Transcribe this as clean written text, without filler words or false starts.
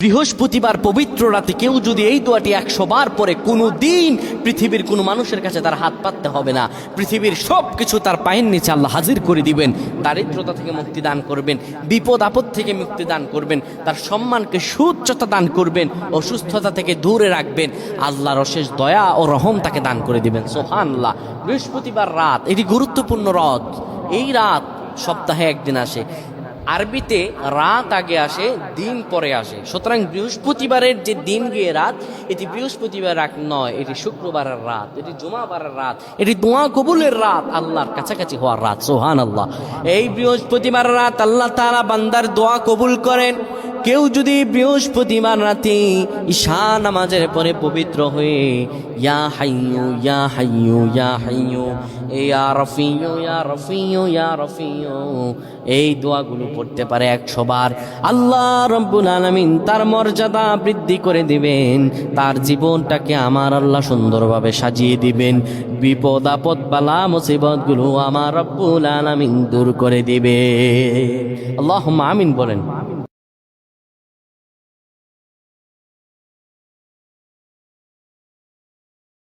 বৃহস্পতিবার পবিত্র রাতে কেউ যদি এই দোয়াটি 100 বার পরে কোনো দিন পৃথিবীর কোনো মানুষের কাছে তার হাত পাততে হবে না, পৃথিবীর সব কিছু তার পায়ের নিচে আল্লাহ হাজির করে দিবেন, দারিদ্রতা থেকে মুক্তি দান করবেন, বিপদ আপদ থেকে মুক্তি দান করবেন, তার সম্মানকে সুউচ্চতা দান করবেন, অসুস্থতা থেকে দূরে রাখবেন, আল্লাহর অশেষ দয়া ও রহম তাকে দান করে দিবেন। সুবহানাল্লাহ। বৃহস্পতিবার রাত এটি গুরুত্বপূর্ণ রাত। এই রাত সপ্তাহে একদিন আসে। আরবিতে রাত আগে আসে, দিন পরে আসে। সুতরাং বৃহস্পতিবারের যে দিন গিয়ে রাত, এটি বৃহস্পতিবার রাত নয়, এটি শুক্রবারের রাত, এটি জুমাবারের রাত, এটি দোয়া কবুলের রাত, আল্লাহর কাছাকাছি হওয়ার রাত। সুবহানাল্লাহ। এই বৃহস্পতিবার রাত আল্লাহ তাআলা বান্দার দোয়া কবুল করেন। কেউ যদি বৃহস্পতিবার রাতে ঈশা নামাজের পরে পবিত্র হয়ে ইয়া হাইয়ু ইয়া হাইয়ু ইয়া হাইয়ু ইয়া রফিয়ু ইয়া রফিয়ু ইয়া রফিয়ু এই দোয়াগুলো পড়তে পারে 100 বার, আল্লাহ রব্বুল আলামিন তার মর্যাদা বৃদ্ধি করে দিবেন, তার জীবনটাকে আমার আল্লাহ সুন্দরভাবে সাজিয়ে দিবেন, বিপদ আপদ বালা মুসিবতগুলো আমার রব্বুল আলামিন দূর করে দিবে। আল্লাহুম্মা আমিন বলেন।